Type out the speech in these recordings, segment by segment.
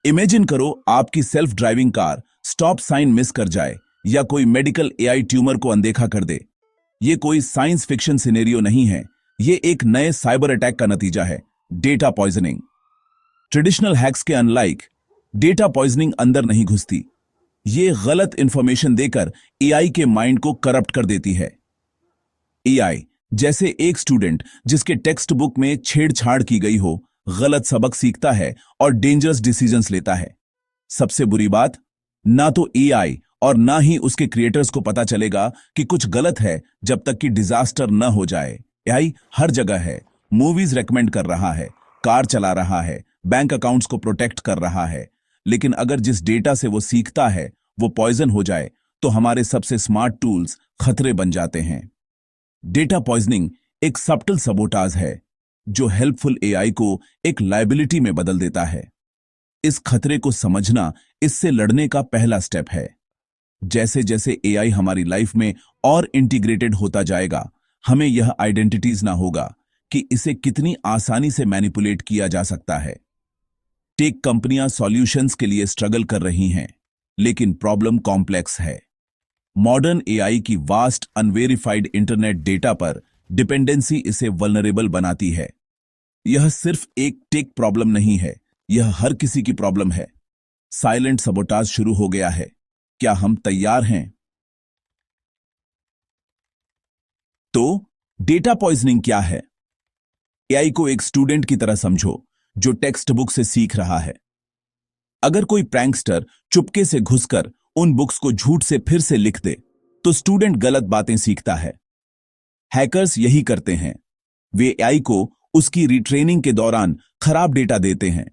Imagine करो आपकी self driving car stop sign miss कर जाए या कोई मेडिकल एआई ट्यूमर को अनदेखा कर दे। ये कोई साइंस फिक्शन सिनेरियो नहीं है, ये एक नए साइबर अटैक का नतीजा है, डेटा पॉइजनिंग। ट्रेडिशनल हैक्स के अनलाइक डेटा पॉइजनिंग अंदर नहीं घुसती, ये गलत इंफॉर्मेशन देकर एआई के माइंड को करप्ट कर देती है। एआई जैसे एक स्टूडेंट जिसके टेक्स्ट बुक में छेड़छाड़ की गई हो, गलत सबक सीखता है और डेंजरस डिसीजंस लेता है। सबसे बुरी बात, ना तो एआई और ना ही उसके क्रिएटर्स को पता चलेगा कि कुछ गलत है जब तक कि डिजास्टर न हो जाए। एआई हर जगह है, मूवीज रेकमेंड कर रहा है, कार चला रहा है, बैंक अकाउंट्स को प्रोटेक्ट कर रहा है, लेकिन अगर जिस डेटा से वो सीखता है वो पॉइजन हो जाए तो हमारे सबसे स्मार्ट टूल्स खतरे बन जाते हैं। डेटा पॉइजनिंग एक सब्टल सबोटाज है जो हेल्पफुल एआई को एक लायबिलिटी में बदल देता है। इस खतरे को समझना इससे लड़ने का पहला स्टेप है। जैसे जैसे एआई हमारी लाइफ में और इंटीग्रेटेड होता जाएगा, हमें यह आइडेंटिटीज ना होगा कि इसे कितनी आसानी से मैनिपुलेट किया जा सकता है। टेक कंपनियां सॉल्यूशंस के लिए स्ट्रगल कर रही हैं, लेकिन प्रॉब्लम कॉम्प्लेक्स है। मॉडर्न एआई की वास्ट अनवेरिफाइड इंटरनेट डेटा पर डिपेंडेंसी इसे वल्नरेबल बनाती है। यह सिर्फ एक टेक प्रॉब्लम नहीं है, यह हर किसी की प्रॉब्लम है। साइलेंट सबोटाज शुरू हो गया है। क्या हम तैयार हैं? तो डेटा पॉइजनिंग क्या है? एआई को एक स्टूडेंट की तरह समझो जो टेक्स्ट बुक से सीख रहा है। अगर कोई प्रैंकस्टर चुपके से घुसकर उन बुक्स को झूठ से फिर से लिख दे तो स्टूडेंट गलत बातें सीखता है। हैकर्स यही करते हैं, वे एआई को उसकी रिट्रेनिंग के दौरान खराब डेटा देते हैं।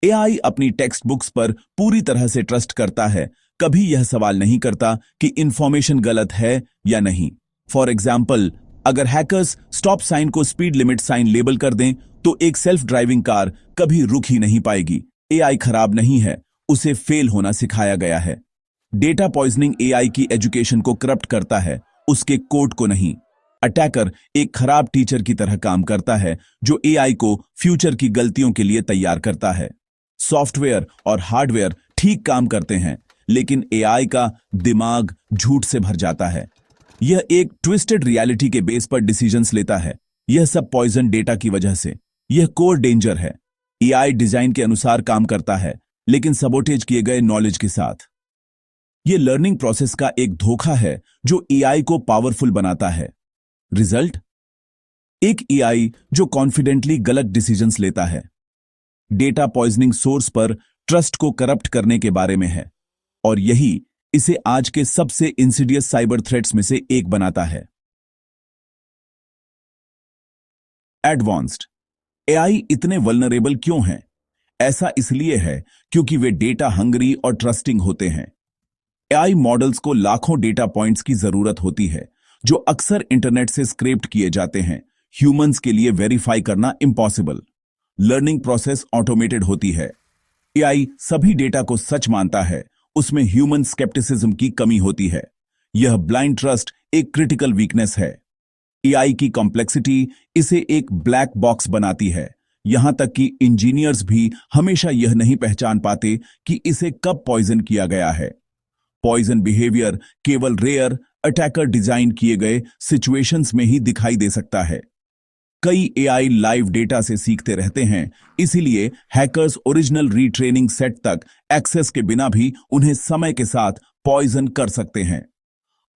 एआई अपनी टेक्स्ट बुक्स पर पूरी तरह से ट्रस्ट करता है, कभी यह सवाल नहीं करता कि इंफॉर्मेशन गलत है या नहीं। फॉर एग्जाम्पल, अगर हैकर्स स्टॉप साइन को स्पीड लिमिट साइन लेबल कर दें तो एक सेल्फ ड्राइविंग कार कभी रुक ही नहीं पाएगी। एआई खराब नहीं है, उसे फेल होना सिखाया गया है। डेटा पॉइजनिंग एआई की एजुकेशन को करप्ट करता है, उसके कोड को नहीं। अटैकर एक खराब टीचर की तरह काम करता है जो एआई को फ्यूचर की गलतियों के लिए तैयार करता है। सॉफ्टवेयर और हार्डवेयर ठीक काम करते हैं, लेकिन एआई का दिमाग झूठ से भर जाता है। यह एक ट्विस्टेड रियलिटी के बेस पर डिसीजंस लेता है। यह सब पॉइजन डेटा की वजह से। यह कोर डेंजर है। एआई डिजाइन के अनुसार काम करता है, लेकिन सबोटेज किए गए नॉलेज के साथ। यह लर्निंग प्रोसेस का एक धोखा है जो एआई को पावरफुल बनाता है। रिजल्ट, एक एआई जो कॉन्फिडेंटली गलत डिसीजंस लेता है। डेटा पॉइजनिंग सोर्स पर ट्रस्ट को करप्ट करने के बारे में है, और यही इसे आज के सबसे इंसिडियस साइबर थ्रेट्स में से एक बनाता है। एडवांस्ड एआई इतने वल्नरेबल क्यों हैं? ऐसा इसलिए है क्योंकि वे डेटा हंग्री और ट्रस्टिंग होते हैं। एआई मॉडल्स को लाखों डेटा पॉइंट्स की जरूरत होती है जो अक्सर इंटरनेट से स्क्रैप्ड किए जाते हैं। ह्यूमंस के लिए वेरीफाई करना इम्पॉसिबल। लर्निंग प्रोसेस ऑटोमेटेड होती है। एआई सभी डेटा को सच मानता है, उसमें ह्यूमन स्केप्टिसिज्म की कमी होती है। यह ब्लाइंड ट्रस्ट एक क्रिटिकल वीकनेस है। एआई की कॉम्प्लेक्सिटी इसे एक ब्लैक बॉक्स बनाती है। यहां तक कि इंजीनियर्स भी हमेशा यह नहीं पहचान पाते कि इसे कब पॉइजन किया गया है। पॉइजन बिहेवियर केवल रेयर अटैकर डिजाइन किए गए सिचुएशंस में ही दिखाई दे सकता है। कई एआई लाइव डेटा से सीखते रहते हैं, इसीलिए हैकर्स ओरिजिनल रीट्रेनिंग सेट तक एक्सेस के बिना भी उन्हें समय के साथ पॉइजन कर सकते हैं।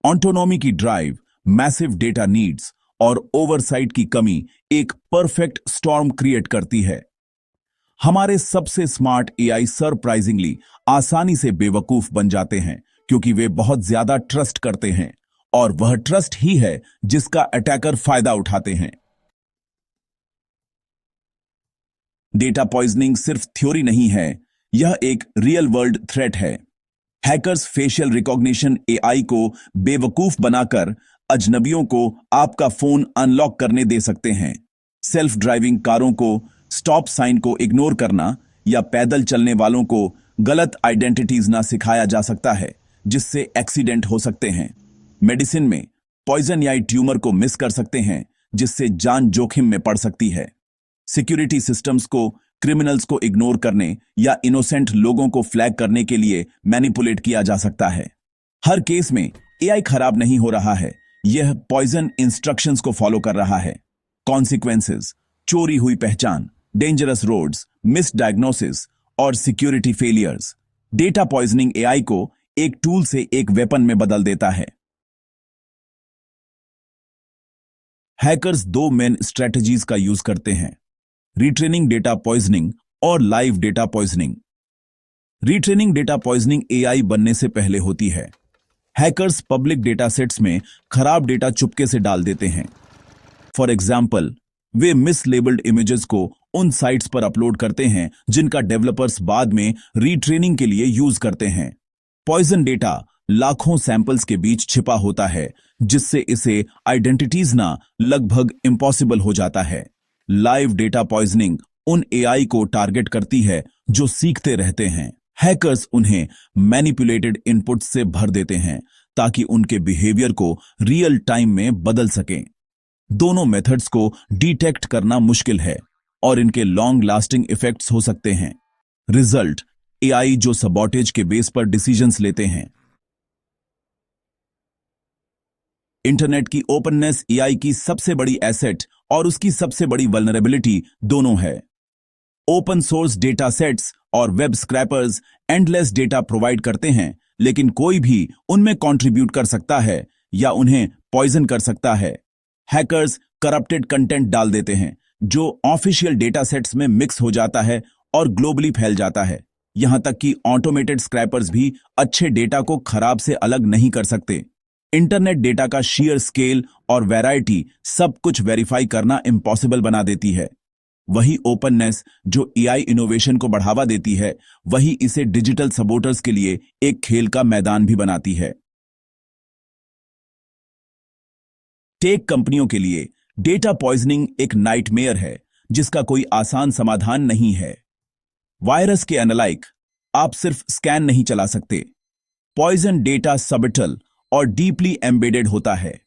ऑटोनॉमी की ड्राइव, मैसिव डेटा नीड्स और ओवरसाइट की कमी एक परफेक्ट स्टॉर्म क्रिएट करती है। हमारे सबसे स्मार्ट एआई सरप्राइजिंगली आसानी से बेवकूफ बन जाते हैं क्योंकि वे बहुत ज्यादा ट्रस्ट करते हैं, और वह ट्रस्ट ही है जिसका अटैकर फायदा उठाते हैं। डेटा पॉइजनिंग सिर्फ थ्योरी नहीं है, यह एक रियल वर्ल्ड थ्रेट है। हैकर्स फेशियल रिकॉग्निशन एआई को बेवकूफ बनाकर अजनबियों को आपका फोन अनलॉक करने दे सकते हैं। सेल्फ ड्राइविंग कारों को स्टॉप साइन को इग्नोर करना या पैदल चलने वालों को गलत आइडेंटिटीज ना सिखाया जा सकता है, जिससे एक्सीडेंट हो सकते हैं। मेडिसिन में पॉइजन या ट्यूमर को मिस कर सकते हैं, जिससे जान जोखिम में पड़ सकती है। सिक्योरिटी सिस्टम्स को क्रिमिनल्स को इग्नोर करने या इनोसेंट लोगों को फ्लैग करने के लिए मैनिपुलेट किया जा सकता है। हर केस में एआई खराब नहीं हो रहा है, यह पॉइजन इंस्ट्रक्शंस को फॉलो कर रहा है। कॉन्सिक्वेंसेस, चोरी हुई पहचान, डेंजरस रोड्स, मिस डायग्नोसिस और security failures. Data poisoning AI को एक टूल से एक वेपन में बदल देता है। हैकर्स दो मेन स्ट्रेटजीज का यूज करते हैं, रिट्रेनिंग डेटा पॉइजनिंग और live data poisoning. Retraining data poisoning AI बनने से पहले होती है। हैकर्स पब्लिक डेटा सेट्स में खराब डेटा चुपके से डाल देते हैं। फॉर एग्जाम्पल, वे मिसलेबल्ड इमेजेस को उन साइट्स पर अपलोड करते हैं जिनका डेवलपर्स बाद में रीट्रेनिंग के लिए यूज करते हैं। पॉइजन डेटा लाखों सैंपल्स के बीच छिपा होता है, जिससे इसे आइडेंटिटीज ना लगभग इम्पॉसिबल हो जाता है। लाइव डेटा पॉइजनिंग उन एआई को टारगेट करती है जो सीखते रहते हैं। हैकर्स उन्हें मैनिपुलेटेड इनपुट से भर देते हैं ताकि उनके बिहेवियर को रियल टाइम में बदल सकें। दोनों मेथड्स को डिटेक्ट करना मुश्किल है और इनके लॉन्ग लास्टिंग इफेक्ट्स हो सकते हैं। रिजल्ट, एआई जो सबॉटेज के बेस पर डिसीजंस लेते हैं। इंटरनेट की ओपननेस एआई की सबसे बड़ी एसेट और उसकी सबसे बड़ी वल्नरेबिलिटी दोनों है। ओपन सोर्स डेटा सेट्स और web scrapers endless data provide करते हैं, लेकिन कोई भी उनमें कंट्रीब्यूट कर सकता है या उन्हें पॉइजन कर सकता है। हैकर्स करप्टेड कंटेंट डाल देते हैं जो ऑफिशियल डेटा सेट्स में मिक्स हो जाता है और ग्लोबली फैल जाता है। यहां तक कि ऑटोमेटेड स्क्रैपर्स भी अच्छे डेटा को खराब से अलग नहीं कर सकते। इंटरनेट डेटा का शेयर स्केल और वैरायटी सब कुछ वेरीफाई करना इम्पॉसिबल बना देती है। वही ओपननेस जो एआई इनोवेशन को बढ़ावा देती है, वही इसे डिजिटल सबोटर्स के लिए एक खेल का मैदान भी बनाती है। टेक कंपनियों के लिए डेटा पॉइजनिंग एक नाइटमेयर है जिसका कोई आसान समाधान नहीं है। वायरस के अनलाइक आप सिर्फ स्कैन नहीं चला सकते। पॉइजन डेटा सबटल और डीपली एम्बेडेड होता है।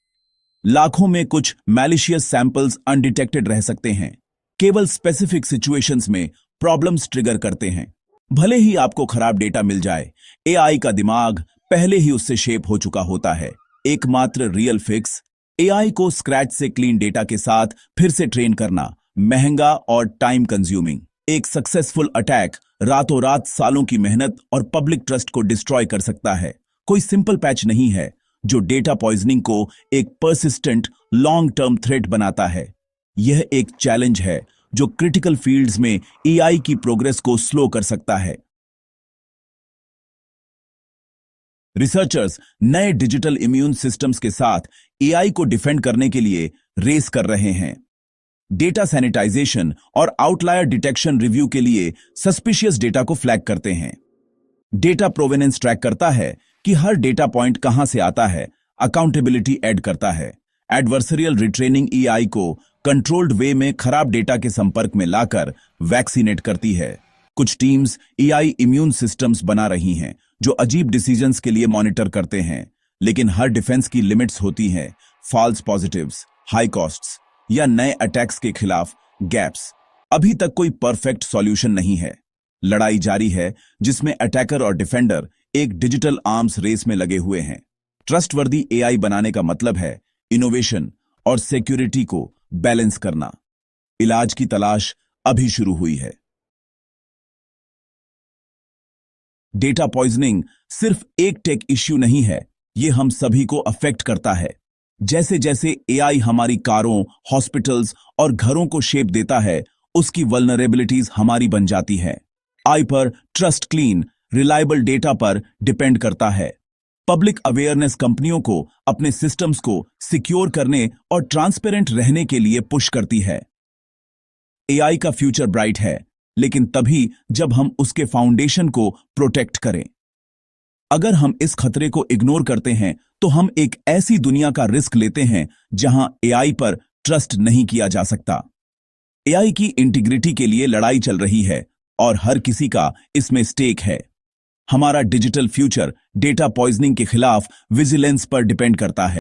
लाखों में कुछ मैलिशियस सैंपल्स अनडिटेक्टेड रह सकते हैं, केवल स्पेसिफिक सिचुएशंस में प्रॉब्लम्स ट्रिगर करते हैं। भले ही आपको खराब डेटा मिल जाए, एआई का दिमाग पहले ही उससे शेप हो चुका होता है। एकमात्र रियल फिक्स, एआई को स्क्रैच से क्लीन डेटा के साथ फिर से ट्रेन करना, महंगा और टाइम कंज्यूमिंग। एक सक्सेसफुल अटैक रातों रात सालों की मेहनत और पब्लिक ट्रस्ट को डिस्ट्रॉय कर सकता है। कोई सिंपल पैच नहीं है जो डेटा पॉइजनिंग को एक पर्सिस्टेंट लॉन्ग टर्म थ्रेट बनाता है। यह एक चैलेंज है जो क्रिटिकल फील्ड्स में एआई की प्रोग्रेस को स्लो कर सकता है। रिसर्चर्स नए डिजिटल इम्यून सिस्टम्स के साथ एआई को डिफेंड करने के लिए रेस कर रहे हैं। डेटा सैनिटाइजेशन और आउटलायर डिटेक्शन रिव्यू के लिए सस्पिशियस डेटा को फ्लैग करते हैं। डेटा प्रोवेनेंस ट्रैक करता है कि हर डेटा पॉइंट कहां से आता है, अकाउंटेबिलिटी ऐड करता है। एडवर्सरियल रिट्रेनिंग एआई को कंट्रोल्ड वे में खराब डेटा के संपर्क में लाकर वैक्सीनेट करती है। कुछ टीम्स एआई इम्यून सिस्टम्स बना रही हैं जो अजीब डिसीजंस के लिए मॉनिटर करते हैं, लेकिन हर डिफेंस की लिमिट्स होती हैं। फॉल्स पॉजिटिव्स, हाई कॉस्ट्स या नए अटैक्स के खिलाफ गैप्स। अभी तक कोई परफेक्ट सॉल्यूशन नहीं है। लड़ाई जारी है जिसमें अटैकर और डिफेंडर एक डिजिटल आर्म्स रेस में लगे हुए हैं। ट्रस्टवर्दी एआई बनाने का मतलब है इनोवेशन और सिक्योरिटी को बैलेंस करना। इलाज की तलाश अभी शुरू हुई है। डेटा पॉइजनिंग सिर्फ एक टेक इश्यू नहीं है, यह हम सभी को अफेक्ट करता है। जैसे जैसे एआई हमारी कारों, हॉस्पिटल्स और घरों को शेप देता है, उसकी वल्नरेबिलिटीज हमारी बन जाती है। आई पर ट्रस्ट क्लीन, रिलायबल डेटा पर डिपेंड करता है। पब्लिक अवेयरनेस कंपनियों को अपने सिस्टम्स को सिक्योर करने और ट्रांसपेरेंट रहने के लिए पुश करती है। एआई का फ्यूचर ब्राइट है, लेकिन तभी जब हम उसके फाउंडेशन को प्रोटेक्ट करें। अगर हम इस खतरे को इग्नोर करते हैं तो हम एक ऐसी दुनिया का रिस्क लेते हैं जहां एआई पर ट्रस्ट नहीं किया जा सकता। एआई की इंटीग्रिटी के लिए लड़ाई चल रही है और हर किसी का इसमें स्टेक है। हमारा डिजिटल फ्यूचर डेटा पॉइजनिंग के खिलाफ विजिलेंस पर डिपेंड करता है।